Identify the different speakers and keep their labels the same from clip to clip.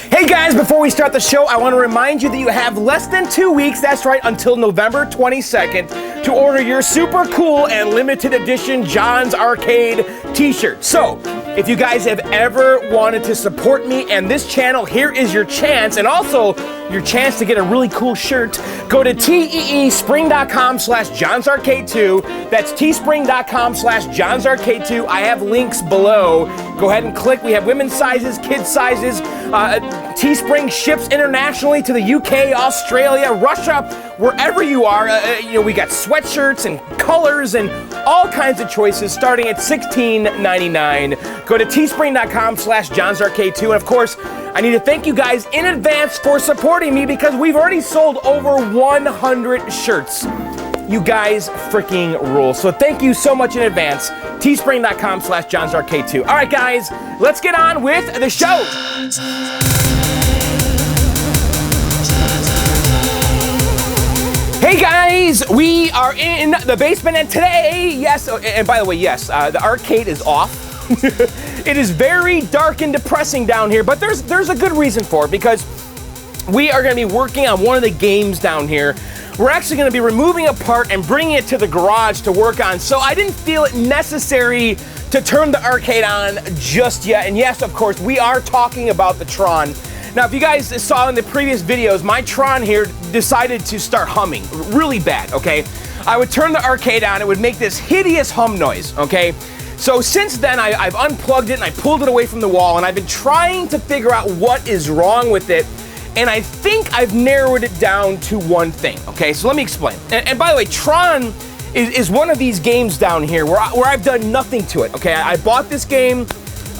Speaker 1: Hey guys, before we start the show, I want to remind you that you have less than 2 weeks, that's right, until November 22nd, to order your super cool and limited edition John's Arcade t-shirt. So, if you guys have ever wanted to support me and this channel, here is your chance, and also your chance to get a really cool shirt. Go to teespring.com/johnsarcade2. That's teespring.com/johnsarcade2. I have links below. Go ahead and click. We have women's sizes, kids sizes. Teespring ships internationally to the UK, Australia, Russia, wherever you are. We got sweatshirts and colors and all kinds of choices starting at $16.99. Go to teespring.com/johnsarcade2. And of course, I need to thank you guys in advance for supporting me because we've already sold over 100 shirts. You guys freaking rule. So thank you so much in advance. Teespring.com/johnsarcade2. All right, guys, let's get on with the show. Hey guys, we are in the basement, and today, yes, and by the way, yes, the arcade is off. It is very dark and depressing down here, but there's a good reason for it, because we are going to be working on one of the games down here. We're actually going to be removing a part and bringing it to the garage to work on, so I didn't feel it necessary to turn the arcade on just yet. And yes, of course, we are talking about the Tron. Now, if you guys saw in the previous videos, my Tron here decided to start humming really bad, okay? I would turn the arcade on, it would make this hideous hum noise, okay? So since then, I've unplugged it and I pulled it away from the wall, and I've been trying to figure out what is wrong with it, and I think I've narrowed it down to one thing, okay? So let me explain. And by the way, Tron is one of these games down here where I've done nothing to it, okay? I bought this game,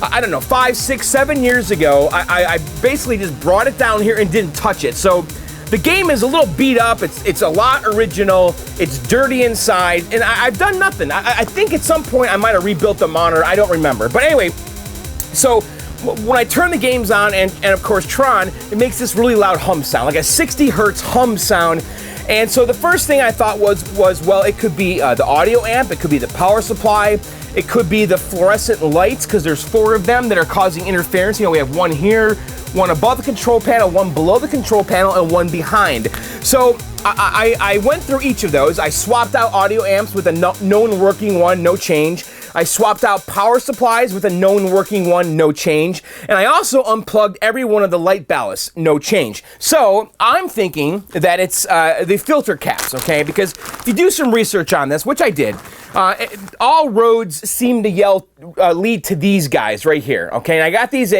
Speaker 1: I don't know, 5, 6, 7 years ago. I basically just brought it down here and didn't touch it. So the game is a little beat up. It's a lot original. It's dirty inside, and I've done nothing. I think at some point I might have rebuilt the monitor. I don't remember. But anyway, so when I turn the games on, and of course Tron, it makes this really loud hum sound, like a 60 hertz hum sound. And so the first thing I thought was well, it could be the audio amp, it could be the power supply, it could be the fluorescent lights, because there's 4 of them that are causing interference. You know, we have one here, one above the control panel, one below the control panel, and one behind. So I went through each of those. I swapped out audio amps with a known working one, no change. I swapped out power supplies with a known working one, no change. And I also unplugged every one of the light ballasts, no change. So I'm thinking that it's the filter caps, okay? Because if you do some research on this, which I did, all roads seem to lead to these guys right here, okay? And I got these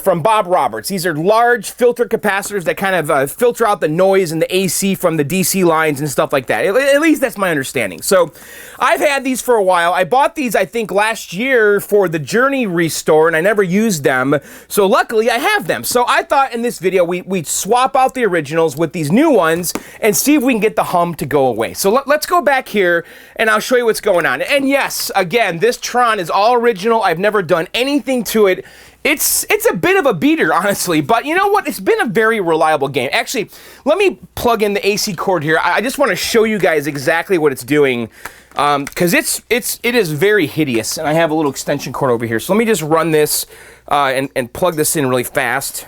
Speaker 1: from Bob Roberts. These are large filter capacitors that kind of filter out the noise and the AC from the DC lines and stuff like that. At least that's my understanding. So I've had these for a while. I bought these, I think, last year for the Journey restore, and I never used them. So luckily I have them. So I thought in this video we'd swap out the originals with these new ones and see if we can get the hum to go away. So let's go back here and I'll show you what's going on. And yes, again, this Tron is all original. I've never done anything to it. It's a bit of a beater, honestly, but you know what? It's been a very reliable game. Actually, let me plug in the AC cord here. I just want to show you guys exactly what it's doing, because it is very hideous, and I have a little extension cord over here. So let me just run this and plug this in really fast.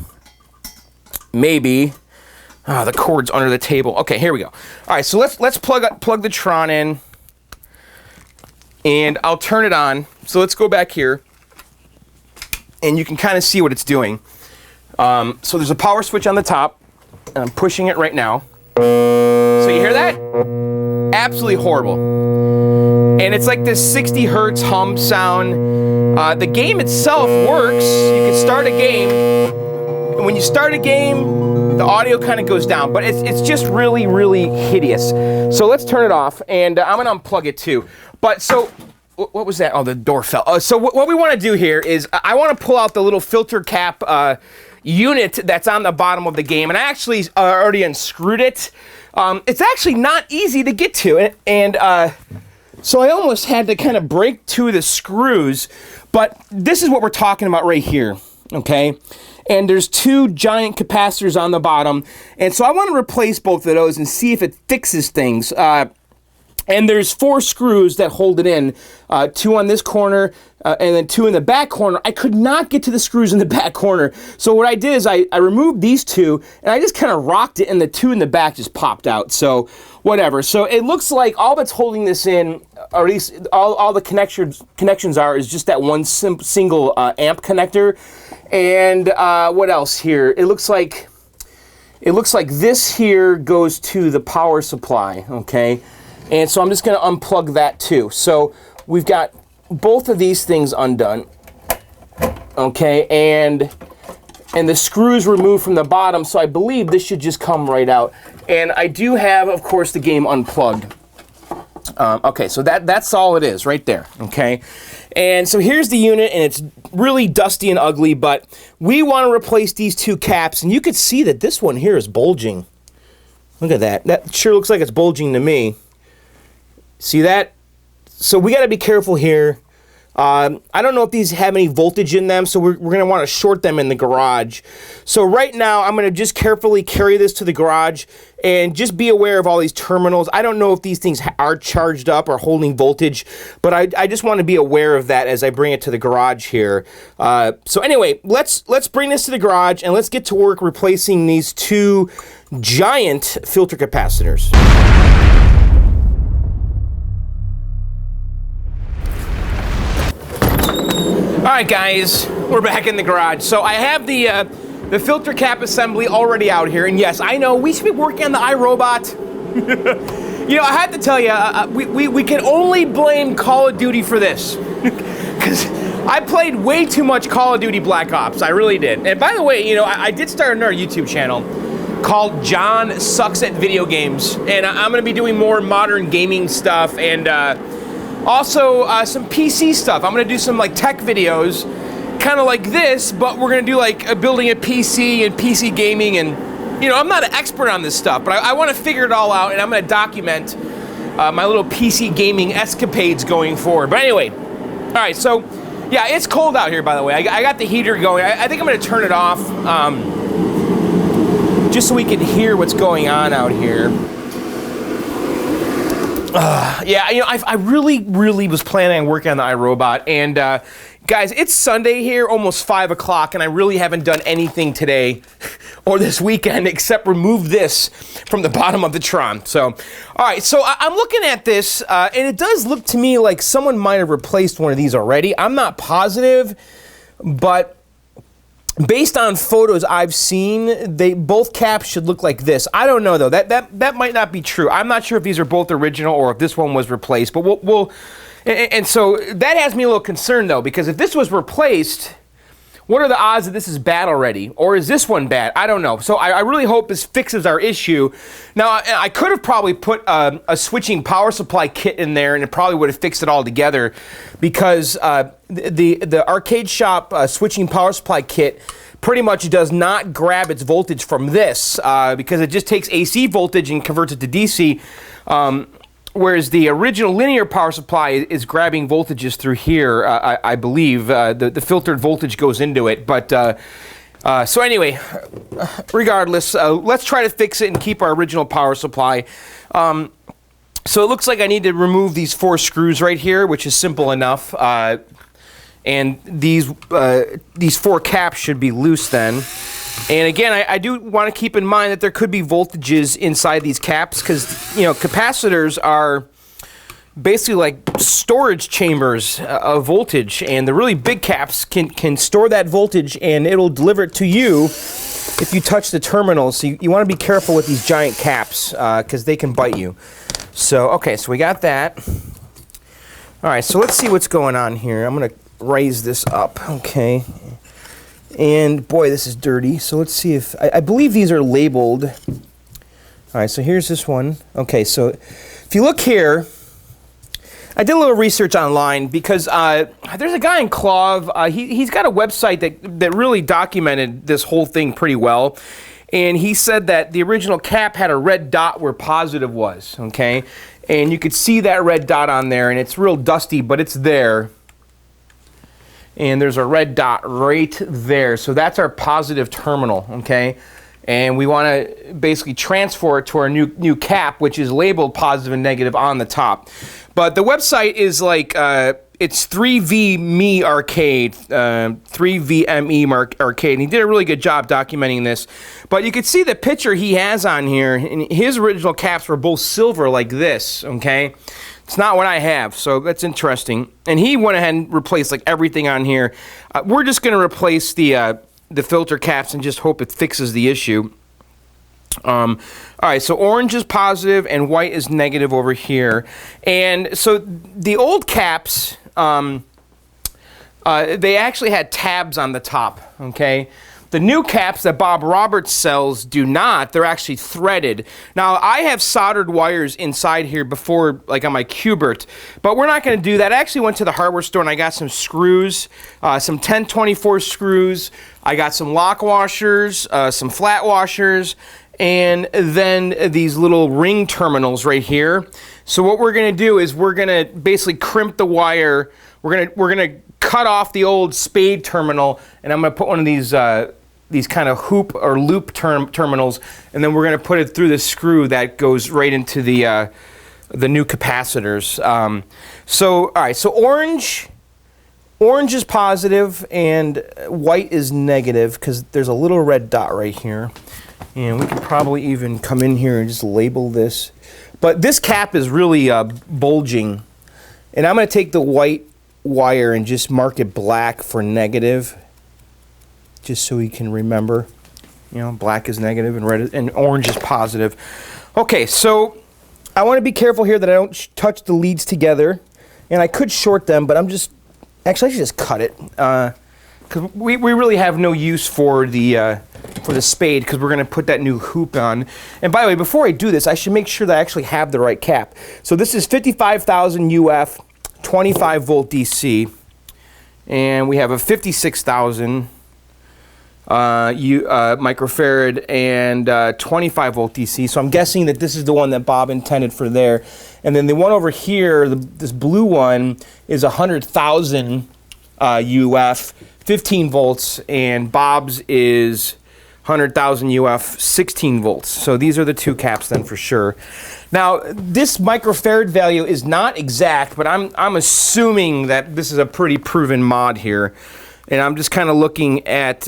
Speaker 1: Maybe. The cord's under the table. Okay, here we go. All right, so let's plug the Tron in, and I'll turn it on. So let's go back here. And you can kind of see what it's doing. So there's a power switch on the top, and I'm pushing it right now. So you hear that? Absolutely horrible. And it's like this 60 hertz hum sound. The game itself works. You can start a game. And when you start a game, the audio kind of goes down, but it's just really, really hideous. So let's turn it off, and I'm gonna unplug it too. But so, what was that? Oh, the door fell. So what we want to do here is I want to pull out the little filter cap unit that's on the bottom of the game, and I actually already unscrewed it. It's actually not easy to get to, and so I almost had to kind of break 2 of the screws, but this is what we're talking about right here, okay? And there's 2 giant capacitors on the bottom, and so I want to replace both of those and see if it fixes things. And there's 4 screws that hold it in, 2 on this corner, and then 2 in the back corner. I could not get to the screws in the back corner. So what I did is I removed these 2, and I just kind of rocked it, and the 2 in the back just popped out. So whatever. So it looks like all that's holding this in, or at least all the connections are, is just that one single amp connector. And what else here? It looks like this here goes to the power supply, okay? And so I'm just going to unplug that too. So we've got both of these things undone, okay, and the screws removed from the bottom, so I believe this should just come right out. And I do have, of course, the game unplugged. Okay, so that's all it is right there, okay? And so here's the unit, and it's really dusty and ugly, but we want to replace these 2 caps, and you could see that this one here is bulging. Look at that. That sure looks like it's bulging to me. See that? So we got to be careful here. I don't know if these have any voltage in them, so we're going to want to short them in the garage. So right now, I'm going to just carefully carry this to the garage and just be aware of all these terminals. I don't know if these things are charged up or holding voltage, but I just want to be aware of that as I bring it to the garage here. So anyway, let's bring this to the garage and let's get to work replacing these 2 giant filter capacitors. All right, guys, we're back in the garage. So I have the filter cap assembly already out here, and yes, I know we should be working on the iRobot. You know, I have to tell you, we can only blame Call of Duty for this, because I played way too much Call of Duty Black Ops. I really did. And by the way, you know, I did start another YouTube channel called John Sucks at Video Games, and I'm going to be doing more modern gaming stuff and also some PC stuff. I'm going to do some like tech videos, kind of like this, but we're going to do like building a PC and PC gaming. And, you know, I'm not an expert on this stuff, but I want to figure it all out, and I'm going to document my little PC gaming escapades going forward. But anyway, all right, so yeah, it's cold out here, by the way. I got the heater going. I think I'm going to turn it off just so we can hear what's going on out here. Yeah, you know, I really was planning on working on the iRobot, and guys, it's Sunday here, almost 5 o'clock, and I really haven't done anything today or this weekend except remove this from the bottom of the Tron. So, all right, so I'm looking at this, and it does look to me like someone might have replaced one of these already. I'm not positive, but based on photos I've seen, both caps should look like this. I don't know though. That might not be true. I'm not sure if these are both original or if this one was replaced. But and so that has me a little concerned though, because if this was replaced, what are the odds that this is bad already? Or is this one bad? I don't know. So I really hope this fixes our issue. Now, I could have probably put a switching power supply kit in there, and it probably would have fixed it all together, because the arcade shop switching power supply kit pretty much does not grab its voltage from this, because it just takes AC voltage and converts it to DC. Whereas the original linear power supply is grabbing voltages through here, I believe. The filtered voltage goes into it. But so anyway, regardless, let's try to fix it and keep our original power supply. So it looks like I need to remove these 4 screws right here, which is simple enough. And these 4 caps should be loose then. And again, I do want to keep in mind that there could be voltages inside these caps, because, you know, capacitors are basically like storage chambers of voltage, and the really big caps can store that voltage, and it'll deliver it to you if you touch the terminals. So you want to be careful with these giant caps, because they can bite you. So, okay, so we got that. All right, so let's see what's going on here. I'm going to raise this up, okay. And boy, this is dirty. So let's see if I believe these are labeled. All right, so here's this one. Okay, so if you look here, I did a little research online, because there's a guy in Clove. He's got a website that really documented this whole thing pretty well. And he said that the original cap had a red dot where positive was, okay? And you could see that red dot on there, and it's real dusty, but it's there. And there's a red dot right there. So that's our positive terminal, okay? And we want to basically transfer it to our new cap, which is labeled positive and negative on the top. But the website is like, it's 3V Arcade, 3VME Arcade. And he did a really good job documenting this. But you can see the picture he has on here. And his original caps were both silver like this, okay? It's not what I have, so that's interesting. And he went ahead and replaced like everything on here. We're just going to replace the filter caps and just hope it fixes the issue. All right, so orange is positive and white is negative over here. And so the old caps, they actually had tabs on the top, okay? The new caps that Bob Roberts sells do not. They're actually threaded. Now, I have soldered wires inside here before, like on my Cubert, but we're not going to do that. I actually went to the hardware store and I got some screws, some 1024 screws. I got some lock washers, some flat washers, and then these little ring terminals right here. So what we're going to do is we're going to basically crimp the wire. We're going to cut off the old spade terminal, and I'm going to put one of these kind of hoop or loop terminals, and then we're going to put it through the screw that goes right into the new capacitors. All right, so orange is positive and white is negative because there's a little red dot right here. And we can probably even come in here and just label this. But this cap is really bulging. And I'm going to take the white wire and just mark it black for negative, just so we can remember. You know, black is negative and red and orange is positive. Okay, so I want to be careful here that I don't touch the leads together. And I could short them, but actually I should just cut it. Because we really have no use for the spade, because we're going to put that new hoop on. And by the way, before I do this, I should make sure that I actually have the right cap. So this is 55,000 UF, 25 volt DC, and we have a 56,000 microfarad and 25 volt DC. So I'm guessing that this is the one that Bob intended for there. And then the one over here, this blue one, is 100,000 UF, 15 volts, and Bob's is 100,000 UF, 16 volts. So these are the two caps then for sure. Now, this microfarad value is not exact, but I'm assuming that this is a pretty proven mod here. And I'm just kind of looking at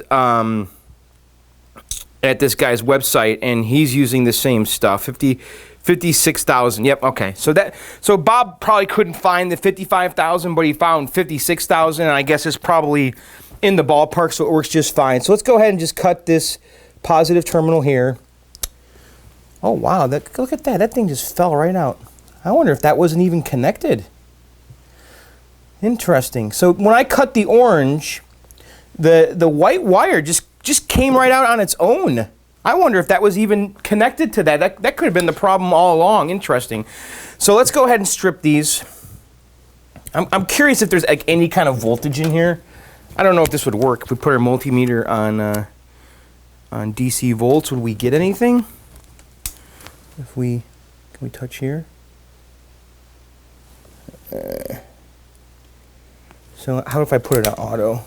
Speaker 1: this guy's website, and he's using the same stuff, 56,000. Yep, okay. So Bob probably couldn't find the 55,000, but he found 56,000, and I guess it's probably in the ballpark, so it works just fine. So let's go ahead and just cut this positive terminal here. Oh, wow, look at that. That thing just fell right out. I wonder if that wasn't even connected. Interesting. So when I cut the orange, the white wire just came right out on its own. I wonder if that was even connected to that. That could have been the problem all along. Interesting. So let's go ahead and strip these. I'm curious if there's like any kind of voltage in here. I don't know if this would work. If we put our multimeter on DC volts, would we get anything? Can we touch here? So how if I put it on auto?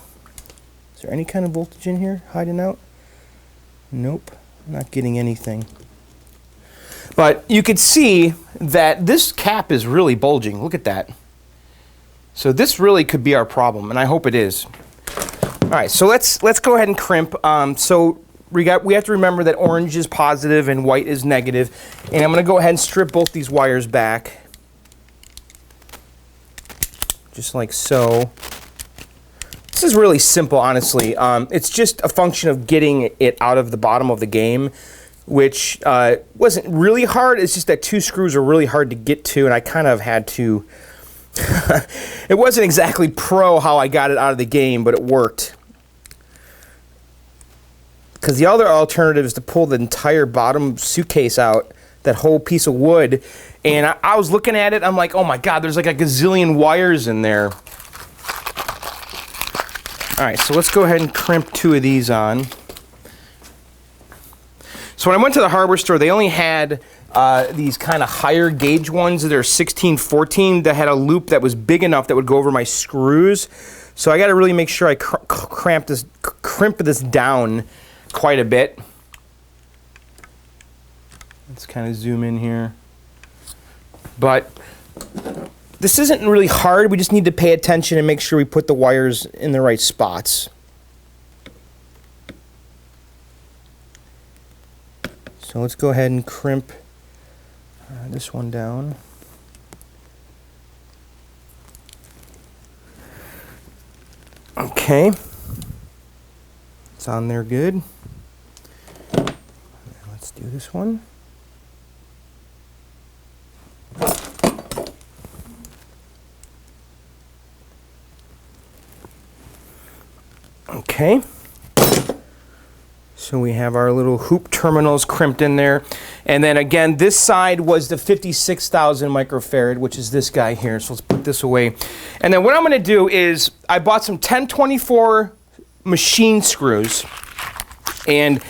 Speaker 1: Is there any kind of voltage in here hiding out? Nope, not getting anything. But you could see that this cap is really bulging. Look at that. So this really could be our problem, and I hope it is. All right, so let's go ahead and crimp. So we have to remember that orange is positive and white is negative. And I'm going to go ahead and strip both these wires back. Just like so. This is really simple, honestly. It's just a function of getting it out of the bottom of the game, which wasn't really hard. It's just that two screws are really hard to get to, and I kind of had to... It wasn't exactly pro how I got it out of the game, but it worked. Because the other alternative is to pull the entire bottom suitcase out, that whole piece of wood. And I was looking at it, I'm like, oh my God, there's like a gazillion wires in there. All right, so let's go ahead and crimp two of these on. So when I went to the hardware store, they only had these kind of higher gauge ones that are 1614 that had a loop that was big enough that would go over my screws. So I got to really make sure I crimp this down quite a bit. Let's kind of zoom in here. But this isn't really hard. We just need to pay attention and make sure we put the wires in the right spots. So let's go ahead and crimp this one down. Okay. It's on there good. Let's do this one. Okay. So we have our little hoop terminals crimped in there. And then again, this side was the 56,000 microfarad, which is this guy here. So let's put this away. And then what I'm going to do is I bought some 1024 machine screws. And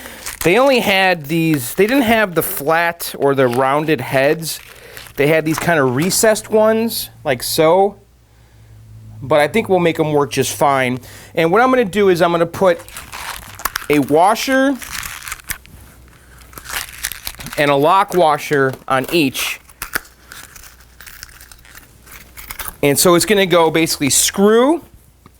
Speaker 1: they only had these, they didn't have the flat or the rounded heads. They had these kind of recessed ones, like so. But I think we'll make them work just fine. And what I'm going to do is I'm going to put a washer and a lock washer on each. And so it's going to go basically screw,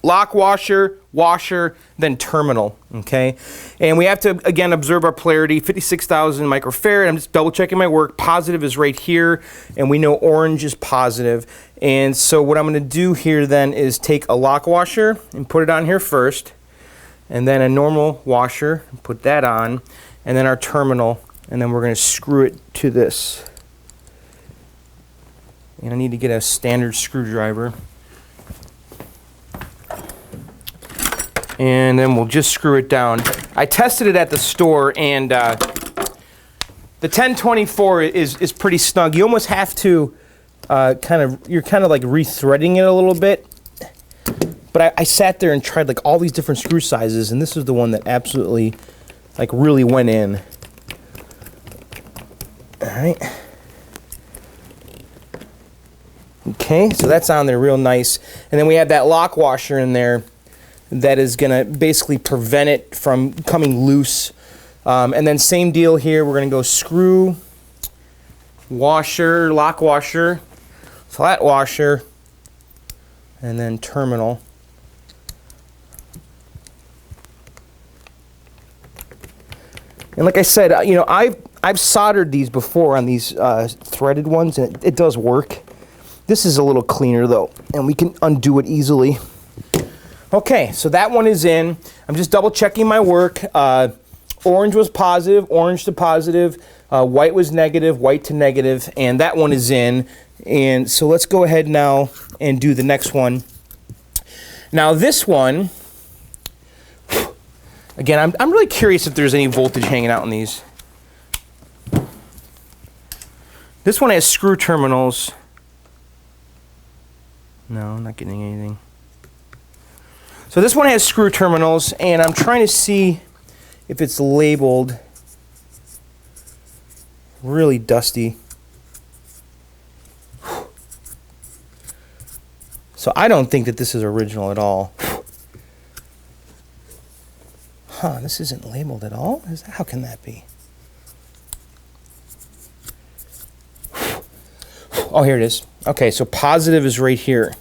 Speaker 1: lock washer, washer, then terminal, okay? And we have to, again, observe our polarity, 56,000 microfarad. I'm just double checking my work. Positive is right here, and we know orange is positive. And so what I'm going to do here then is take a lock washer and put it on here first, and then a normal washer, put that on, and then our terminal, and then we're going to screw it to this. And I need to get a standard screwdriver. And then we'll just screw it down. I tested it at the store, and the 1024 is pretty snug. You almost have to you're kind of like rethreading it a little bit. But I sat there and tried like all these different screw sizes, and this is the one that absolutely like really went in. All right. Okay, so that's on there real nice. And then we have that lock washer in there that is going to basically prevent it from coming loose. And then same deal here. We're going to go screw, washer, lock washer, flat washer, and then terminal. And like I said, you know, I've soldered these before on these threaded ones, and it does work. This is a little cleaner though, and we can undo it easily. Okay, so that one is in. I'm just double checking my work. Orange was positive, orange to positive. White was negative, white to negative, and that one is in. And so let's go ahead now and do the next one. Now this one, again, I'm really curious if there's any voltage hanging out in these. This one has screw terminals. No, I'm not getting anything. So this one has screw terminals, and I'm trying to see if it's labeled. Really dusty. So I don't think that this is original at all. Huh, this isn't labeled at all? How can that be? Oh, here it is. Okay, so positive is right here.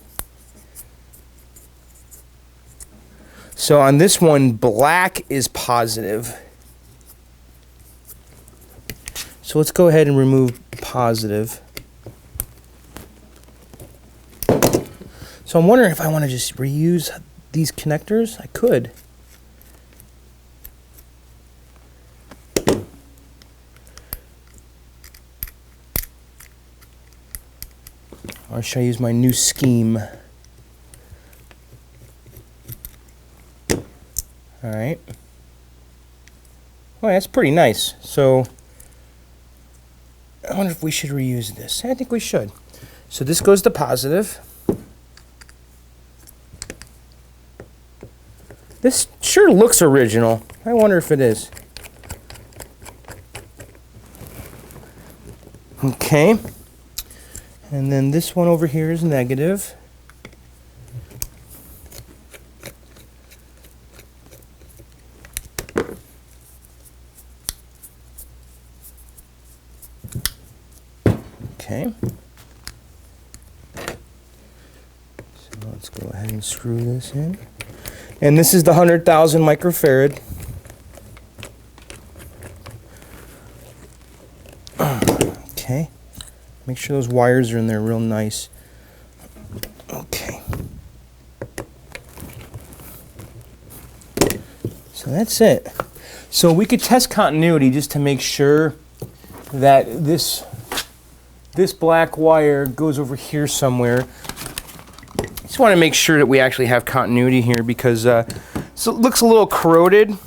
Speaker 1: So on this one, black is positive. So let's go ahead and remove positive. So I'm wondering if I want to just reuse these connectors. I could. Or should I use my new scheme? All right. Well, that's pretty nice. So I wonder if we should reuse this. I think we should. So this goes to positive. This sure looks original. I wonder if it is. Okay. And then this one over here is negative. Okay. So let's go ahead and screw this in. And this is the 100,000 microfarad. Okay. Make sure those wires are in there real nice. Okay. So that's it. So we could test continuity just to make sure that this black wire goes over here somewhere. Just want to make sure that we actually have continuity here because so it looks a little corroded.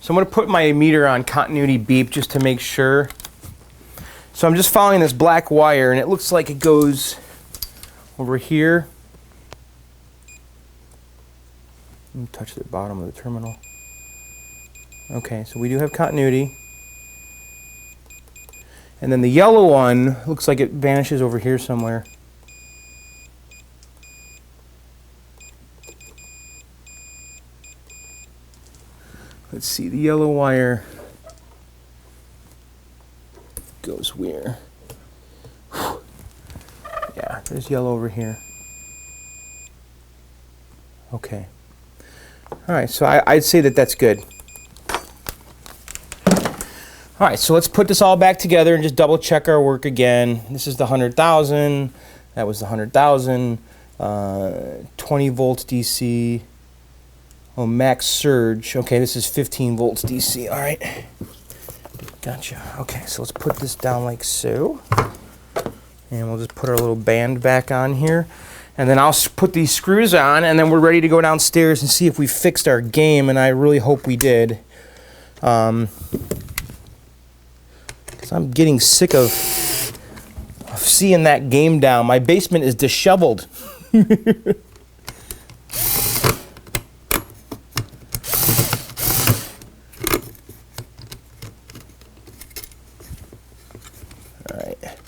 Speaker 1: So I'm going to put my meter on continuity beep just to make sure. So I'm just following this black wire and it looks like it goes over here. Let me touch the bottom of the terminal. Okay, so we do have continuity. And then the yellow one looks like it vanishes over here somewhere. Let's see, the yellow wire goes where? Yeah, there's yellow over here. Okay. All right, so I'd say that that's good. All right, so let's put this all back together and just double check our work again. This is the 100,000. That was the 100,000. 20 volts DC. Oh, max surge. Okay, this is 15 volts DC. All right. Gotcha. Okay, so let's put this down like so. And we'll just put our little band back on here. And then I'll put these screws on, and then we're ready to go downstairs and see if we fixed our game, and I really hope we did. I'm getting sick of seeing that game down. My basement is disheveled. Alright.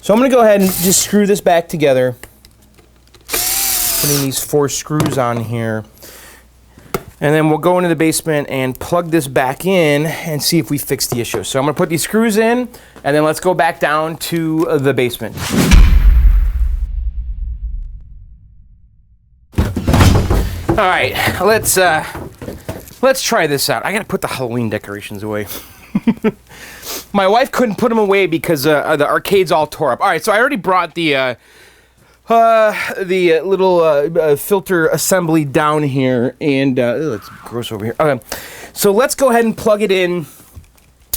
Speaker 1: So I'm going to go ahead and just screw this back together. Putting these 4 screws on here. And then we'll go into the basement and plug this back in and see if we fix the issue. So I'm going to put these screws in, and then let's go back down to the basement. All right, let's try this out. I got to put the Halloween decorations away. My wife couldn't put them away because the arcade's all tore up. All right, so I already brought the little filter assembly down here, and it's gross over here. Okay, so let's go ahead and plug it in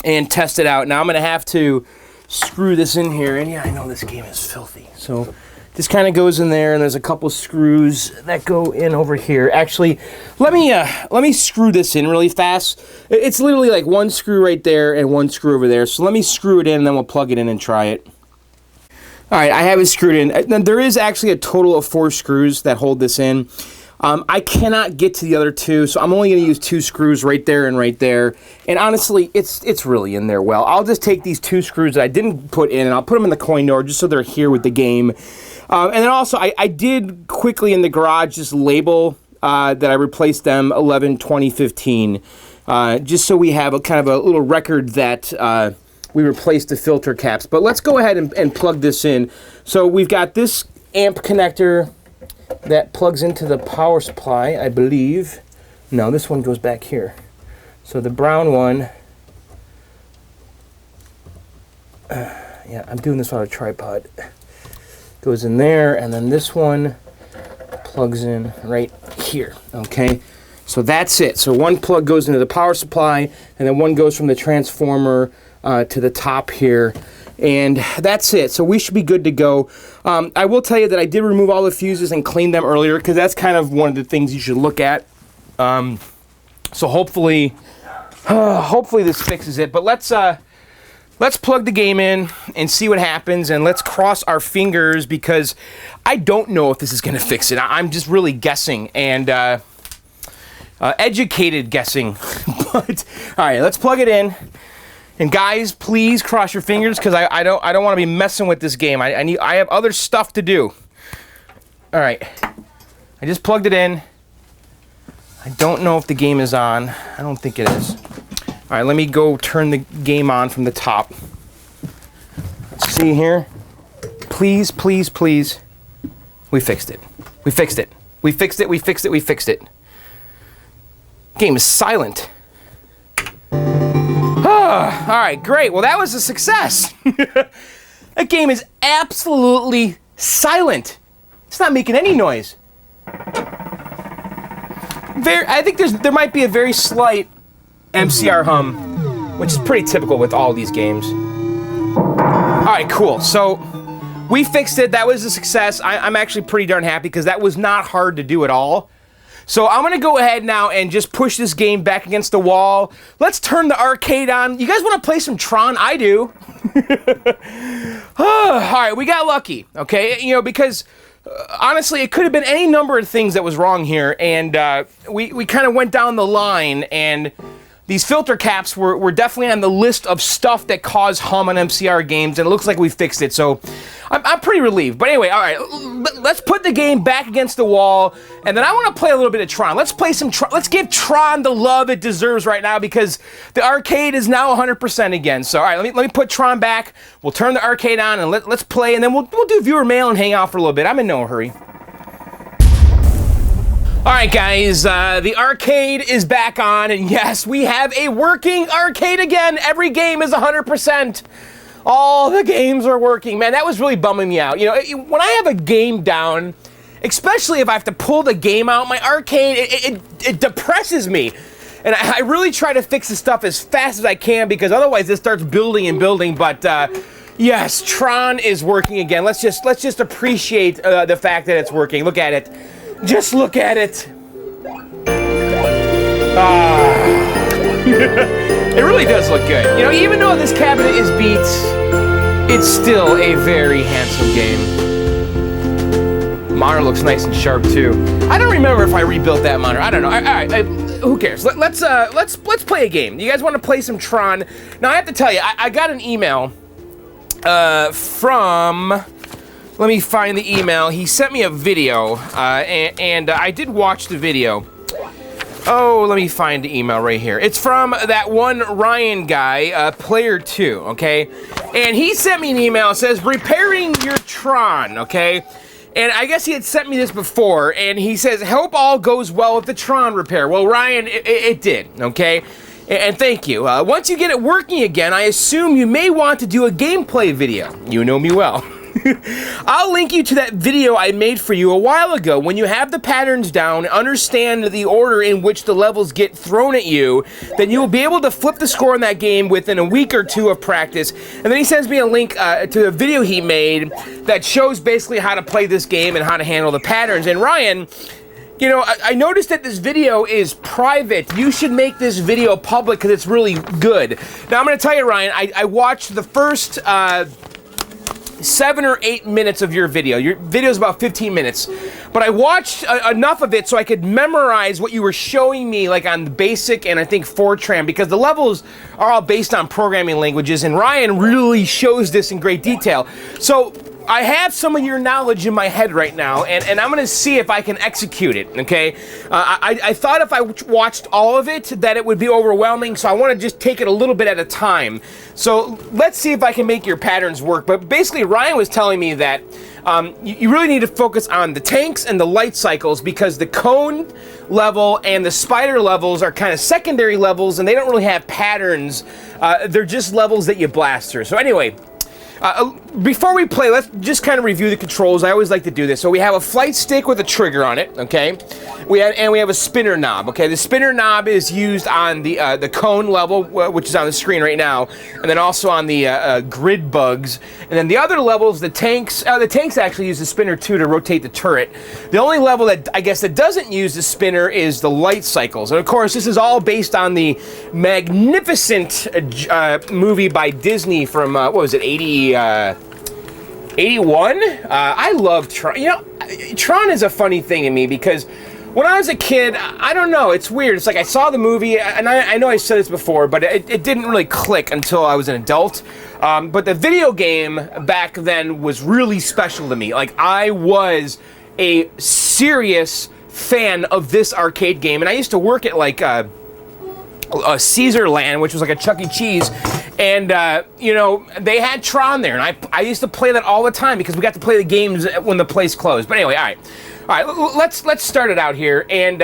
Speaker 1: and test it out. Now I'm going to have to screw this in here, and yeah, I know this game is filthy. So this kind of goes in there, and there's a couple screws that go in over here. Actually, let me screw this in really fast. It's literally like one screw right there and one screw over there. So let me screw it in, and then we'll plug it in and try it. All right, I have it screwed in. There is actually a total of 4 screws that hold this in. I cannot get to the other 2, so I'm only going to use 2 screws right there and right there. And honestly, it's really in there well. I'll just take these 2 screws that I didn't put in, and I'll put them in the coin door just so they're here with the game. And then also, I did quickly in the garage just label that I replaced them 11, 20, 15, just so we have a kind of a little record that we replaced the filter caps. But let's go ahead and plug this in. So we've got this amp connector that plugs into the power supply, I believe. No, this one goes back here. So the brown one, yeah, I'm doing this on a tripod. Goes in there, and then this one plugs in right here, okay? So that's it. So one plug goes into the power supply, and then one goes from the transformer to the top here, and that's it. So we should be good to go. I will tell you that I did remove all the fuses and clean them earlier, because that's kind of one of the things you should look at. So hopefully this fixes it. But let's plug the game in and see what happens, and let's cross our fingers, because I don't know if this is going to fix it. I'm just really guessing, and educated guessing. But all right, let's plug it in. And guys, please cross your fingers, because I don't want to be messing with this game. I have other stuff to do. All right, I just plugged it in. I don't know if the game is on. I don't think it is. All right, let me go turn the game on from the top. Let's see here. Please, please, please. We fixed it. We fixed it. We fixed it. We fixed it. We fixed it. Game is silent. Oh, all right, great. Well, that was a success. That game is absolutely silent. It's not making any noise. I think there might be a very slight MCR hum, which is pretty typical with all these games. All right, cool. So we fixed it. That was a success. I'm actually pretty darn happy because that was not hard to do at all. So I'm going to go ahead now and just push this game back against the wall. Let's turn the arcade on. You guys want to play some Tron? I do. All right, we got lucky, okay? You know, because honestly, it could have been any number of things that was wrong here, and we kind of went down the line, and these filter caps were definitely on the list of stuff that cause hum on MCR games, and it looks like we fixed it, so I'm pretty relieved. But anyway, all right, let's put the game back against the wall, and then I want to play a little bit of Tron. Let's play some Tron. Let's give Tron the love it deserves right now, because the arcade is now 100% again. So, all right, let me put Tron back. We'll turn the arcade on, and let's play, and then we'll do viewer mail and hang out for a little bit. I'm in no hurry. All right, guys, the arcade is back on, and yes, we have a working arcade again. Every game is 100%. All the games are working. Man, that was really bumming me out. You know, when I have a game down, especially if I have to pull the game out, my arcade, it depresses me. And I really try to fix the stuff as fast as I can, because otherwise it starts building and building. But yes, Tron is working again. Let's just appreciate the fact that it's working. Look at it. Just look at it. It really does look good. You know, even though this cabinet is beat, it's still a very handsome game. Monitor looks nice and sharp too. I don't remember if I rebuilt that monitor. I don't know. All right, who cares? Let's play a game. You guys want to play some Tron? Now I have to tell you, I got an email from. Let me find the email. He sent me a video, and I did watch the video. Oh, let me find the email right here. It's from that one Ryan guy, Player 2, okay? And he sent me an email. It says, repairing your Tron, okay? And I guess he had sent me this before, and he says, hope all goes well with the Tron repair. Well, Ryan, it did, okay? And thank you. Once you get it working again, I assume you may want to do a gameplay video. You know me well. I'll link you to that video I made for you a while ago. When you have the patterns down, understand the order in which the levels get thrown at you, then you will be able to flip the score in that game within a week or two of practice. And then he sends me a link to a video he made that shows basically how to play this game and how to handle the patterns. And Ryan, you know, I noticed that this video is private. You should make this video public because it's really good. Now, I'm going to tell you, Ryan, I watched the first 7 or 8 minutes of your video. Your video is about 15 minutes. But I watched enough of it so I could memorize what you were showing me, like on the basic and I think Fortran, because the levels are all based on programming languages, and Ryan really shows this in great detail. So I have some of your knowledge in my head right now, and I'm going to see if I can execute it, okay? I thought if I watched all of it that it would be overwhelming, so I want to just take it a little bit at a time. So let's see if I can make your patterns work. But basically, Ryan was telling me that you really need to focus on the tanks and the light cycles, because the cone level and the spider levels are kind of secondary levels, and they don't really have patterns. They're just levels that you blast through. So anyway, before we play, let's just kind of review the controls. I always like to do this. So we have a flight stick with a trigger on it, okay? We have a spinner knob, okay? The spinner knob is used on the cone level, which is on the screen right now, and then also on the grid bugs. And then the other levels, the tanks actually use the spinner too to rotate the turret. The only level that I guess that doesn't use the spinner is the light cycles. And of course, this is all based on the magnificent movie by Disney from, what was it, 81? I love Tron. You know, Tron is a funny thing to me, because when I was a kid, I don't know, it's weird. It's like I saw the movie, and I know I said this before, but it didn't really click until I was an adult. But the video game back then was really special to me. Like, I was a serious fan of this arcade game, and I used to work at like Caesarland, which was like a Chuck E. Cheese, And, you know, they had Tron there, and I used to play that all the time because we got to play the games when the place closed. But anyway, all right, let's start it out here. And,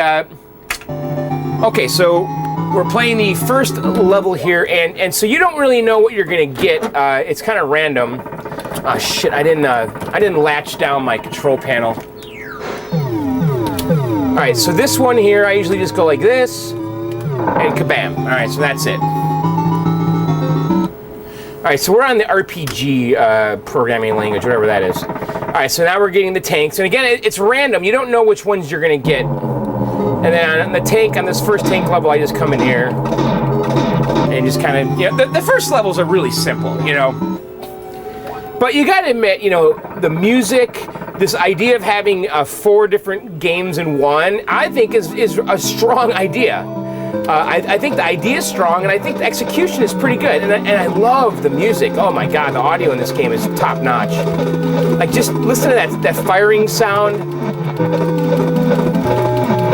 Speaker 1: okay, so we're playing the first level here, and so you don't really know what you're gonna get. It's kind of random. Oh shit! I didn't latch down my control panel. All right, so this one here, I usually just go like this, and kabam! All right, so that's it. All right, so we're on the RPG programming language, whatever that is. All right, so now we're getting the tanks, and again, it's random. You don't know which ones you're gonna get. And then on the tank, on this first tank level, I just come in here and just kind of, you know, the first levels are really simple, you know. But you gotta admit, you know, the music, this idea of having 4 different games in one, I think is a strong idea. I think the idea is strong, and I think the execution is pretty good. And I love the music. Oh my God, the audio in this game is top notch. Like, just listen to that firing sound.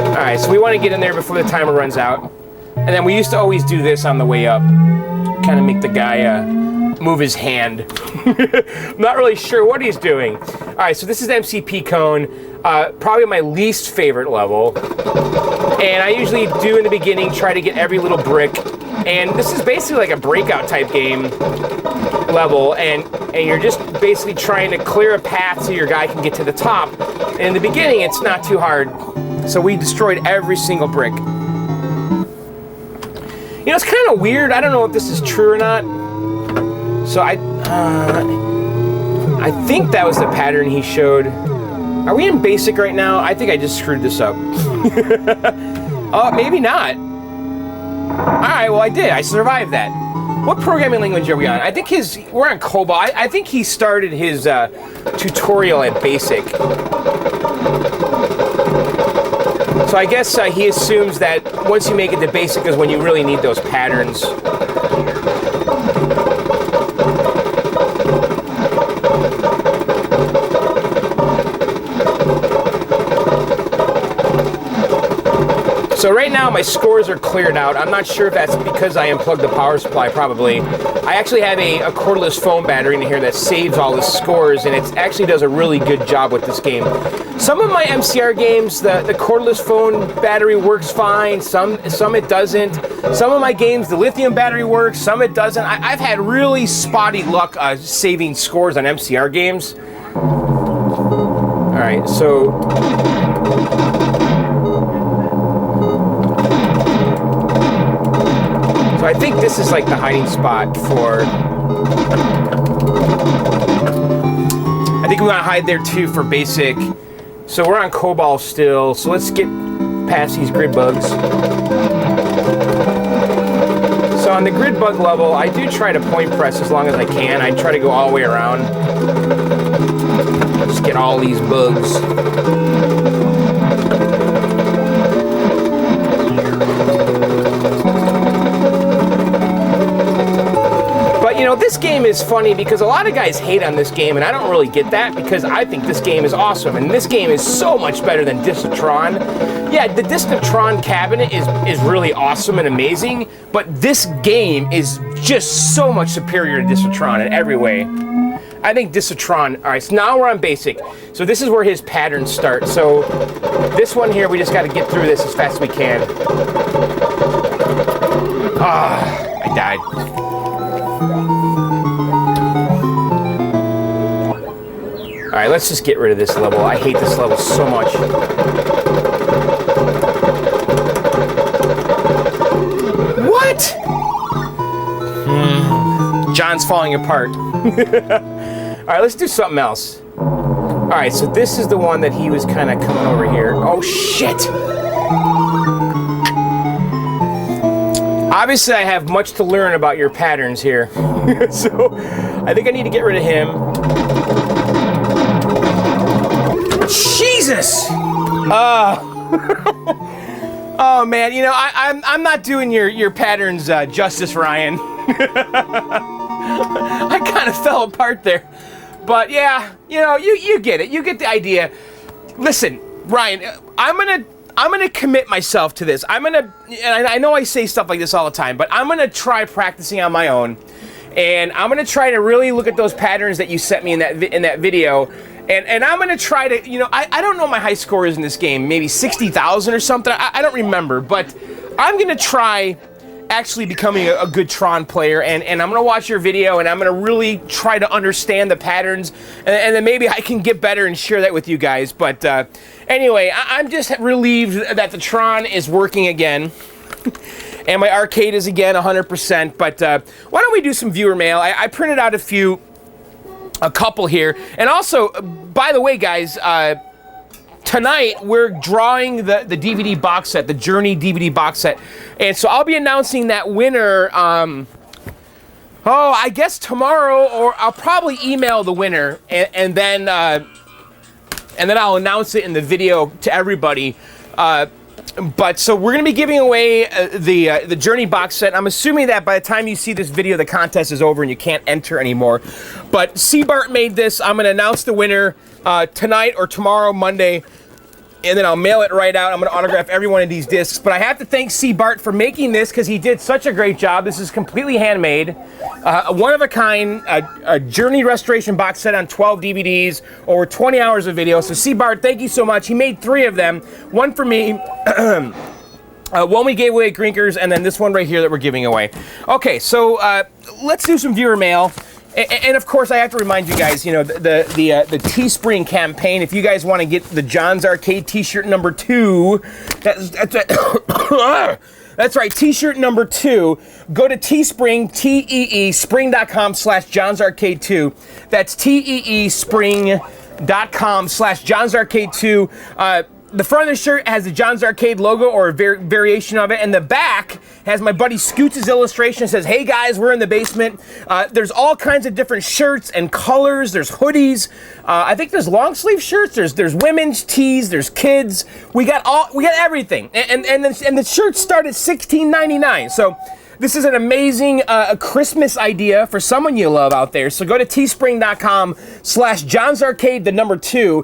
Speaker 1: All right, so we want to get in there before the timer runs out. And then we used to always do this on the way up. Kind of make the guy move his hand. I'm not really sure what he's doing. All right, so this is MCP Cone. Probably my least favorite level. And I usually do in the beginning try to get every little brick. And this is basically like a breakout type game level. And you're just basically trying to clear a path so your guy can get to the top. And in the beginning, it's not too hard. So we destroyed every single brick. You know, it's kind of weird. I don't know if this is true or not. So I think that was the pattern he showed. Are we in basic right now? I think I just screwed this up. Oh, maybe not. All right, well I did. I survived that. What programming language are we on? I think we're on COBOL. I think he started his tutorial at basic. So I guess he assumes that once you make it to basic is when you really need those patterns. So right now my scores are cleared out. I'm not sure if that's because I unplugged the power supply, probably. I actually have a cordless phone battery in here that saves all the scores, and it actually does a really good job with this game. Some of my MCR games, the cordless phone battery works fine, some it doesn't. Some of my games, the lithium battery works, some it doesn't. I've had really spotty luck saving scores on MCR games. All right, so... So I think this is like the hiding spot for... I think we want to hide there too for basic. So we're on COBOL still, so let's get past these grid bugs. So on the grid bug level, I do try to point press as long as I can. I try to go all the way around. Just get all these bugs. You know, this game is funny because a lot of guys hate on this game, and I don't really get that because I think this game is awesome, and this game is so much better than Disc of Tron. Yeah, the Disc of Tron cabinet is really awesome and amazing, but this game is just so much superior to Disc of Tron in every way. I think Disc of Tron, all right, so now we're on basic. So this is where his patterns start. So this one here, we just got to get through this as fast as we can. Ah, I died. All right, let's just get rid of this level. I hate this level so much. What? John's falling apart. All right, let's do something else. All right, so this is the one that he was kind of coming over here. Oh, shit. Obviously, I have much to learn about your patterns here. So I think I need to get rid of him. Jesus! Oh man, you know I'm not doing your patterns justice, Ryan. I kind of fell apart there, but yeah, you know you get it. You get the idea. Listen, Ryan, I'm I'm gonna commit myself to this. And I know I say stuff like this all the time, but I'm gonna try practicing on my own, and I'm gonna try to really look at those patterns that you sent me in that video, and I'm gonna try to, you know, I don't know what my high score is in this game, maybe 60,000 or something. I don't remember, but I'm gonna try actually becoming a good Tron player, and I'm gonna watch your video, and I'm gonna really try to understand the patterns, and then maybe I can get better and share that with you guys. But anyway, I'm just relieved that the Tron is working again. And my arcade is again 100%. But why don't we do some viewer mail? I printed out a couple here. And also, by the way, guys, tonight we're drawing the DVD box set, the Journey DVD box set. And so I'll be announcing that winner, I guess tomorrow, or I'll probably email the winner, and then I'll announce it in the video to everybody. But so we're going to be giving away the Journey box set. I'm assuming that by the time you see this video, the contest is over and you can't enter anymore. But C-Bart made this. I'm going to announce the winner tonight or tomorrow, Monday, and then I'll mail it right out. I'm going to autograph every one of these discs. But I have to thank C-Bart for making this because he did such a great job. This is completely handmade. One of a kind, a Journey restoration box set on 12 DVDs, over 20 hours of video. So C-Bart, thank you so much. He made 3 of them. One for me, one we gave away at Grinkers, and then this one right here that we're giving away. Okay, so let's do some viewer mail. And of course, I have to remind you guys, you know, the Teespring campaign. If you guys want to get the John's Arcade T-shirt number 2, that's right, T-shirt number 2. Go to Teespring, spring.com/John's Arcade 2. That's spring.com/John's Arcade 2. The front of the shirt has the John's Arcade logo or a variation of it, and the back has my buddy Scoots' illustration. It says, "Hey guys, we're in the basement." There's all kinds of different shirts and colors. There's hoodies. I think there's long sleeve shirts. There's women's tees. There's kids. We got everything. And the shirts start at $16.99. So this is an amazing Christmas idea for someone you love out there. So go to teespring.com/John's Arcade, the number 2,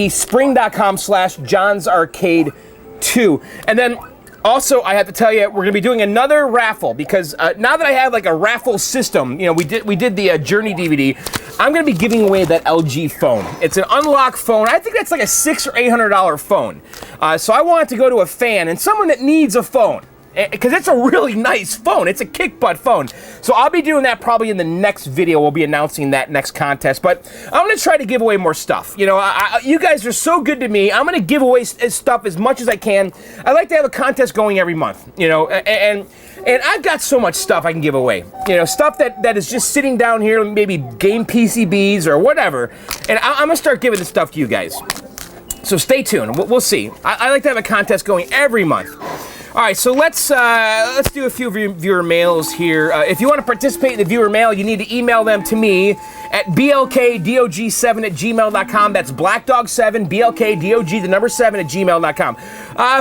Speaker 1: spring.com/John's Arcade 2. And then also, I have to tell you, we're going to be doing another raffle because now that I have like a raffle system, you know, we did the Journey DVD. I'm going to be giving away that LG phone. It's an unlock phone. I think that's like a $600 or $800 phone. So I want it to go to a fan and someone that needs a phone, because it's a really nice phone. It's a kick butt phone. So I'll be doing that probably in the next video. We'll be announcing that next contest. But I'm going to try to give away more stuff. You know, you guys are so good to me. I'm going to give away stuff as much as I can. I like to have a contest going every month, you know, and I've got so much stuff I can give away. You know, stuff that is just sitting down here, maybe game PCBs or whatever. And I'm going to start giving this stuff to you guys. So stay tuned. We'll see. I like to have a contest going every month. All right, so let's do a few viewer mails here. If you want to participate in the viewer mail, you need to email them to me at blkdog7@gmail.com. That's blackdog7, blkdog, the number 7 @gmail.com.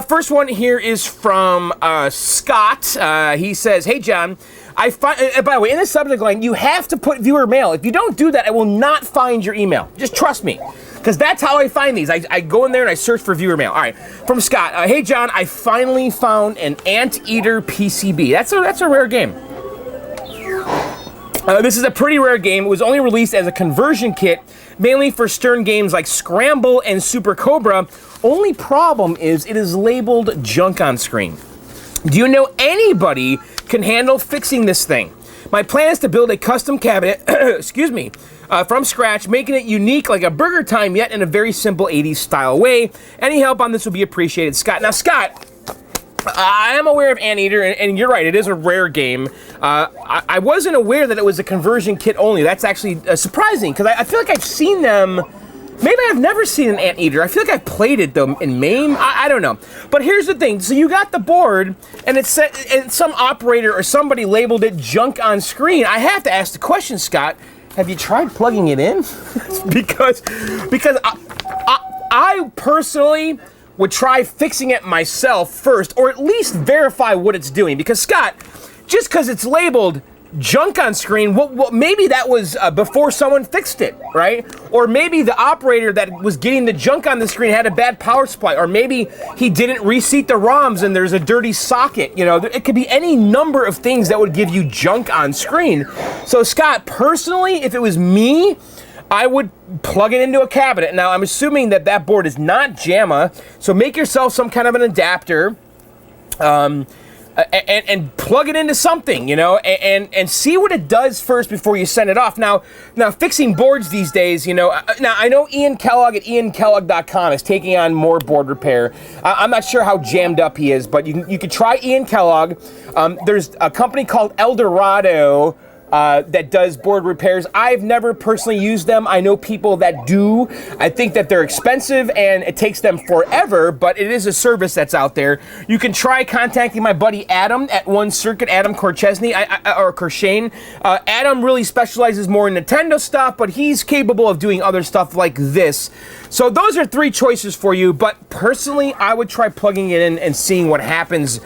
Speaker 1: First one here is from Scott. He says, "Hey John, by the way, in the subject line, you have to put viewer mail. If you don't do that, I will not find your email. Just trust me. Because that's how I find these. I go in there and I search for viewer mail." All right, from Scott. "Hey John, I finally found an Anteater PCB. That's a rare game. This is a pretty rare game. It was only released as a conversion kit, mainly for Stern games like Scramble and Super Cobra. Only problem is it is labeled junk on screen. Do you know anybody can handle fixing this thing? My plan is to build a custom cabinet, excuse me, from scratch, making it unique like a Burger Time, yet in a very simple 80s style way. Any help on this would be appreciated, Scott." Now, Scott, I am aware of Anteater, and you're right, it is a rare game. I wasn't aware that it was a conversion kit only. That's actually surprising, because I feel like I've seen them. Maybe I've never seen an Anteater. I feel like I've played it, though, in MAME. I don't know. But here's the thing. So you got the board, and it's and some operator or somebody labeled it junk on screen. I have to ask the question, Scott, have you tried plugging it in? because I personally would try fixing it myself first, or at least verify what it's doing. Because, Scott, just because it's labeled junk on screen, well, maybe that was before someone fixed it, right? Or maybe the operator that was getting the junk on the screen had a bad power supply, or maybe he didn't reseat the ROMs and there's a dirty socket. You know, it could be any number of things that would give you junk on screen. So Scott, personally, if it was me, I would plug it into a cabinet. Now, I'm assuming that that board is not JAMA, so make yourself some kind of an adapter. And plug it into something, you know, and see what it does first before you send it off. Now fixing boards these days, you know, now I know Ian Kellogg at iankellogg.com is taking on more board repair. I'm not sure how jammed up he is, but you could try Ian Kellogg. There's a company called Eldorado that does board repairs. I've never personally used them. I know people that do. I think that they're expensive and it takes them forever, but it is a service that's out there. You can try contacting my buddy Adam at One Circuit, Adam Korchesny, or Korshane. Adam really specializes more in Nintendo stuff, but he's capable of doing other stuff like this. So those are 3 choices for you, but personally, I would try plugging it in and seeing what happens.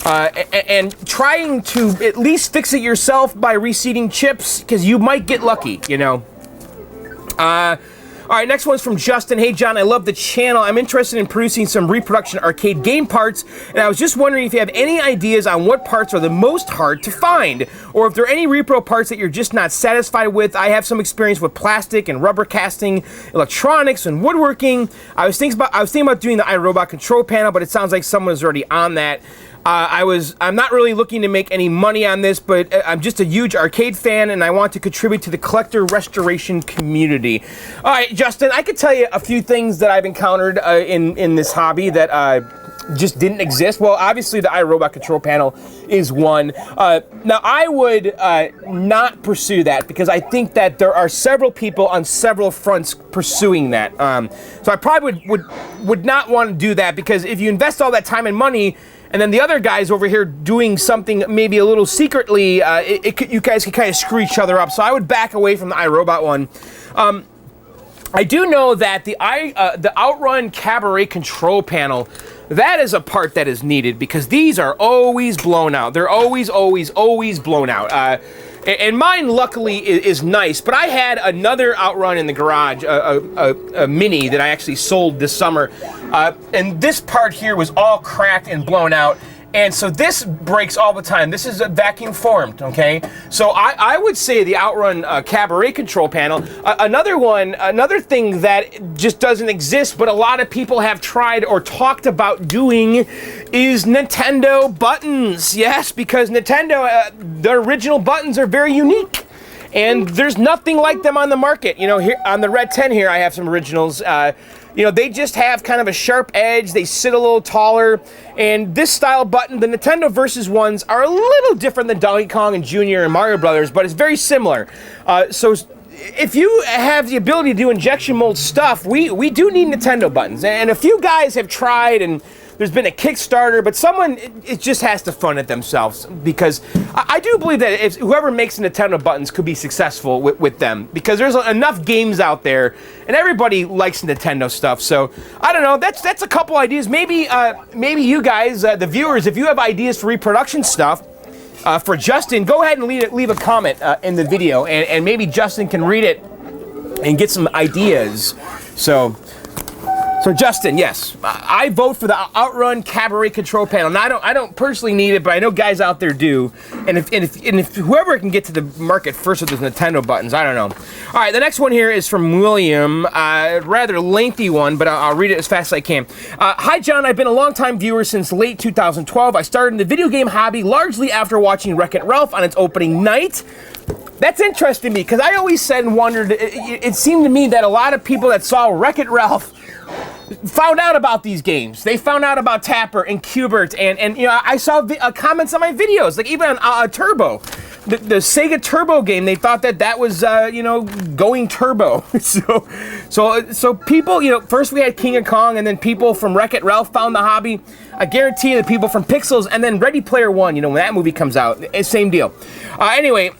Speaker 1: And trying to at least fix it yourself by reseating chips, because you might get lucky, you know. All right, next one's from Justin. Hey, John, I love the channel. I'm interested in producing some reproduction arcade game parts, and I was just wondering if you have any ideas on what parts are the most hard to find, or if there are any repro parts that you're just not satisfied with. I have some experience with plastic and rubber casting, electronics, and woodworking. I was thinking about doing the iRobot control panel, but it sounds like someone is already on that. I'm not really looking to make any money on this, but I'm just a huge arcade fan, and I want to contribute to the collector restoration community. All right, Justin, I could tell you a few things that I've encountered in this hobby that just didn't exist. Well, obviously, the iRobot control panel is one. Now, I would not pursue that because I think that there are several people on several fronts pursuing that. So I probably would not want to do that, because if you invest all that time and money, and then the other guys over here doing something maybe a little secretly, you guys can kind of screw each other up. So I would back away from the iRobot one. I do know that the Outrun Cabaret control panel, that is a part that is needed, because these are always blown out. They're always blown out. And mine, luckily, is nice, but I had another Outrun in the garage, a Mini that I actually sold this summer, and this part here was all cracked and blown out, and so this breaks all the time. This is a vacuum formed, okay? So I would say the Outrun Cabaret control panel. Another thing that just doesn't exist, but a lot of people have tried or talked about doing, is Nintendo buttons. Yes, because Nintendo, the original buttons are very unique, and there's nothing like them on the market. You know, here on the Red 10 here, I have some originals. You know, they just have kind of a sharp edge. They sit a little taller. And this style button, the Nintendo Versus ones, are a little different than Donkey Kong and Junior and Mario Brothers, but it's very similar. So if you have the ability to do injection mold stuff, we do need Nintendo buttons. And a few guys have tried, and there's been a Kickstarter, but someone, it just has to fund it themselves, because I do believe that if whoever makes Nintendo buttons could be successful with them, because there's enough games out there, and everybody likes Nintendo stuff. So I don't know. That's a couple ideas. Maybe you guys, the viewers, if you have ideas for reproduction stuff for Justin, go ahead and leave a comment in the video, and maybe Justin can read it and get some ideas. So Justin, yes, I vote for the Outrun Cabaret control panel. Now, I don't personally need it, but I know guys out there do. And if whoever can get to the market first with those Nintendo buttons, I don't know. All right, the next one here is from William, rather lengthy one, but I'll read it as fast as I can. Hi, John. I've been a longtime viewer since late 2012. I started in the video game hobby largely after watching Wreck-It Ralph on its opening night. That's interesting to me, because I always said and wondered, it seemed to me that a lot of people that saw Wreck-It Ralph found out about these games. They found out about Tapper and Q*bert, and you know, I saw comments on my videos, like even on Turbo, the Sega Turbo game. They thought that was you know, going turbo. so people, you know, first we had King of Kong, and then people from Wreck-It Ralph found the hobby. I guarantee you the people from Pixels, and then Ready Player One, you know, when that movie comes out, same deal. Anyway,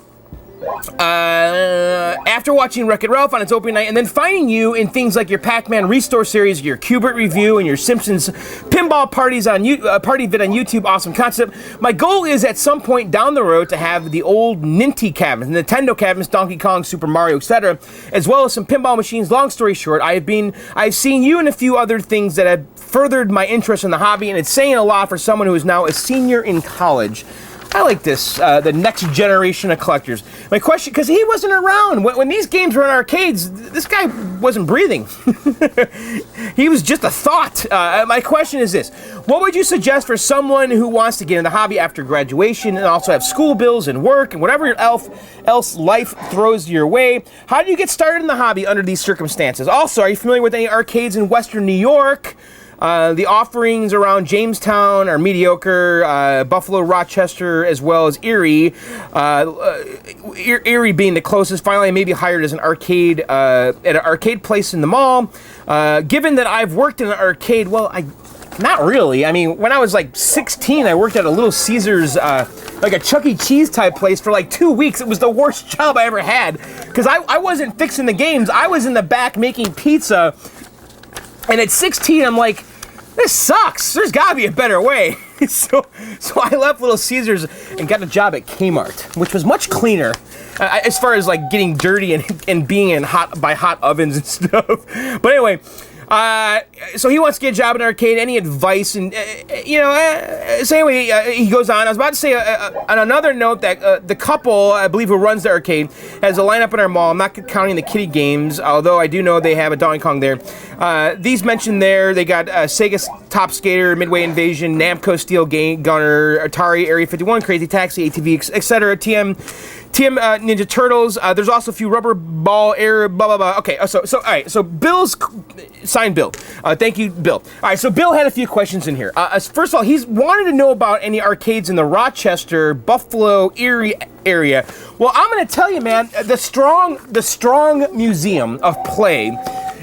Speaker 1: After watching Wreck-It Ralph on its opening night and then finding you in things like your Pac-Man Restore series, your Qbert review, and your Simpsons pinball parties on party vid on YouTube, awesome concept. My goal is at some point down the road to have the old Ninty cabinets, Nintendo cabinets, Donkey Kong, Super Mario, etc., as well as some pinball machines. Long story short, I've seen you and a few other things that have furthered my interest in the hobby, and it's saying a lot for someone who is now a senior in college. I like this, the next generation of collectors. My question, because he wasn't around. When these games were in arcades, this guy wasn't breathing. He was just a thought. My question is this. What would you suggest for someone who wants to get in the hobby after graduation and also have school bills and work and whatever else life throws your way? How do you get started in the hobby under these circumstances? Also, are you familiar with any arcades in Western New York? The offerings around Jamestown are mediocre, Buffalo, Rochester, as well as Erie. Erie being the closest. Finally, I may be hired as an arcade at an arcade place in the mall. Given that I've worked in an arcade, well, not really. I mean, when I was like 16, I worked at a Little Caesars, like a Chuck E. Cheese type place for like 2 weeks. It was the worst job I ever had because I wasn't fixing the games. I was in the back making pizza. And at 16, I'm like, this sucks. There's got to be a better way. So I left Little Caesars and got a job at Kmart, which was much cleaner as far as like getting dirty and being in hot ovens and stuff. But anyway, so he wants to get a job in an arcade. Any advice? And so anyway, he goes on. I was about to say on another note that the couple, I believe, who runs the arcade has a lineup in our mall. I'm not counting the kiddie games, although I do know they have a Donkey Kong there. These mentioned there, they got Sega Top Skater, Midway Invasion, Namco Steel Gunner, Atari Area 51, Crazy Taxi, ATV, etc. TM Ninja Turtles. There's also a few Rubber Ball Air, blah, blah, blah. Okay, so all right, so Bill's, signed Bill. Thank you, Bill. All right, so Bill had a few questions in here. First of all, he's wanted to know about any arcades in the Rochester, Buffalo, Erie area. Well, I'm going to tell you, man, the Strong Museum of Play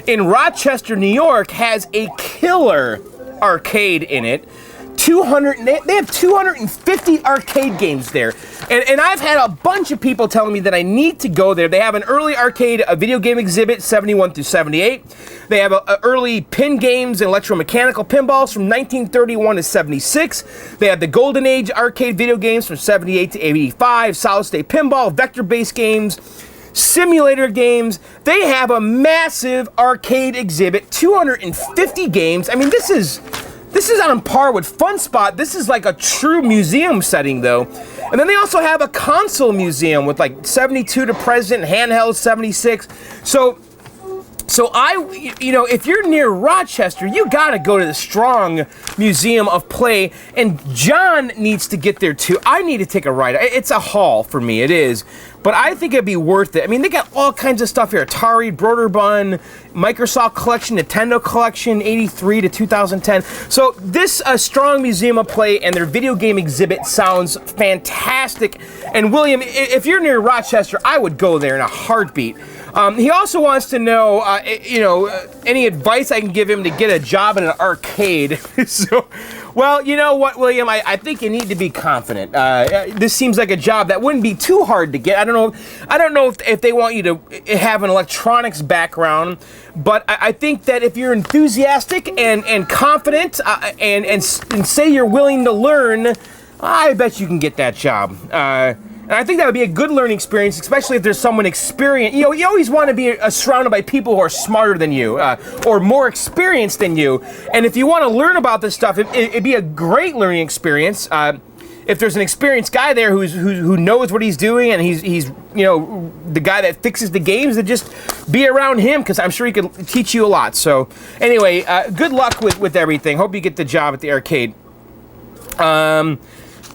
Speaker 1: in Rochester, New York has a killer arcade in it. They have 250 arcade games there. And I've had a bunch of people telling me that I need to go there. They have an early arcade video game exhibit, 71 through 78. They have early pin games and electromechanical pinballs from 1931 to 76. They have the Golden Age arcade video games from 78 to 85, solid state pinball, vector-based games, simulator games. They have a massive arcade exhibit, 250 games. I mean, this is on par with Fun Spot. This is like a true museum setting, though. And then they also have a console museum with like 72 to present, handheld 76. So if you're near Rochester, you gotta go to the Strong Museum of Play, and John needs to get there too. I need to take a ride. It's a haul for me, it is. But I think it'd be worth it. I mean, they got all kinds of stuff here. Atari, Broderbund, Microsoft Collection, Nintendo Collection, 83 to 2010. So this Strong Museum of Play and their video game exhibit sounds fantastic. And William, if you're near Rochester, I would go there in a heartbeat. He also wants to know, any advice I can give him to get a job in an arcade. Well, you know what, William? I think you need to be confident. This seems like a job that wouldn't be too hard to get. I don't know if they want you to have an electronics background, but I think that if you're enthusiastic and confident and say you're willing to learn, I bet you can get that job. And I think that would be a good learning experience, especially if there's someone experienced. You know, you always want to be surrounded by people who are smarter than you or more experienced than you. And if you want to learn about this stuff, it'd be a great learning experience. If there's an experienced guy there who knows what he's doing and he's the guy that fixes the games, then just be around him, because I'm sure he could teach you a lot. So anyway, good luck with everything. Hope you get the job at the arcade.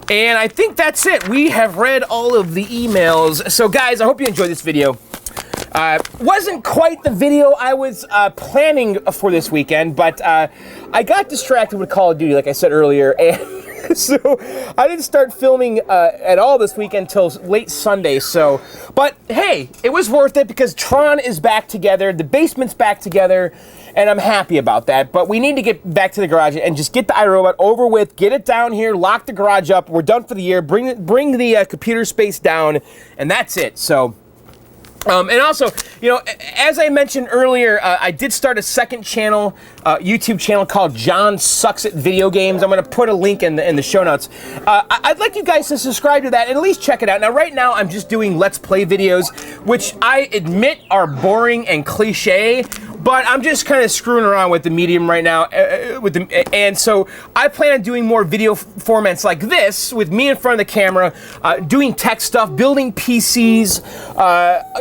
Speaker 1: And I think that's it. We have read all of the emails. So guys, I hope you enjoyed this video. Wasn't quite the video I was planning for this weekend, but I got distracted with Call of Duty, like I said earlier, and so I didn't start filming at all this weekend until late Sunday. But hey, it was worth it because Tron is back together, the basement's back together, and I'm happy about that. But we need to get back to the garage and just get the iRobot over with, get it down here, lock the garage up. We're done for the year. Bring the computer space down, and that's it. So. And also, you know, as I mentioned earlier, I did start a second channel, YouTube channel called John Sucks at Video Games. I'm going to put a link in the show notes. I'd like you guys to subscribe to that and at least check it out. Now, right now, I'm just doing Let's Play videos, which I admit are boring and cliche, but I'm just kind of screwing around with the medium right now. And so I plan on doing more video formats like this, with me in front of the camera, doing tech stuff, building PCs.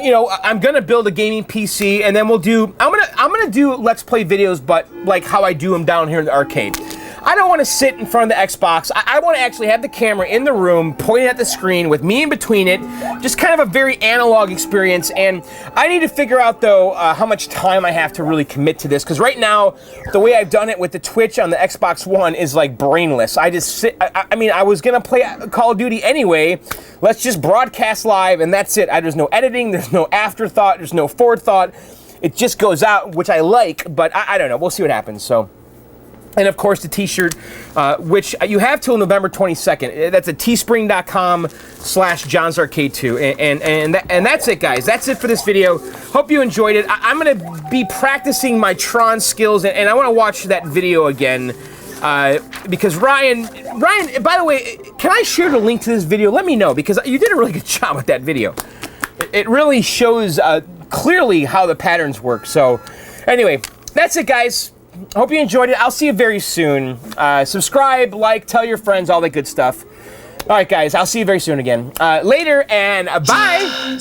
Speaker 1: You know, I'm gonna build a gaming PC, and then we'll do. I'm gonna do Let's Play videos, but like how I do them down here in the arcade. I don't want to sit in front of the Xbox. I want to actually have the camera in the room, pointing at the screen with me in between it. Just kind of a very analog experience. And I need to figure out, though, how much time I have to really commit to this. Because right now, the way I've done it with the Twitch on the Xbox One is like brainless. I just sit. I mean, I was going to play Call of Duty anyway. Let's just broadcast live, and that's it. There's no editing. There's no afterthought. There's no forethought. It just goes out, which I like. But I don't know. We'll see what happens. So. And of course the t-shirt, which you have till November 22nd. That's at teespring.com/JohnsArcade2. And that's it, guys. That's it for this video. Hope you enjoyed it. I'm going to be practicing my Tron skills, and I want to watch that video again. Because Ryan, by the way, can I share the link to this video? Let me know, because you did a really good job with that video. It really shows clearly how the patterns work. So anyway, that's it, guys. Hope you enjoyed it. I'll see you very soon. Subscribe, like, tell your friends, all that good stuff. All right, guys, I'll see you very soon again. Later, and bye.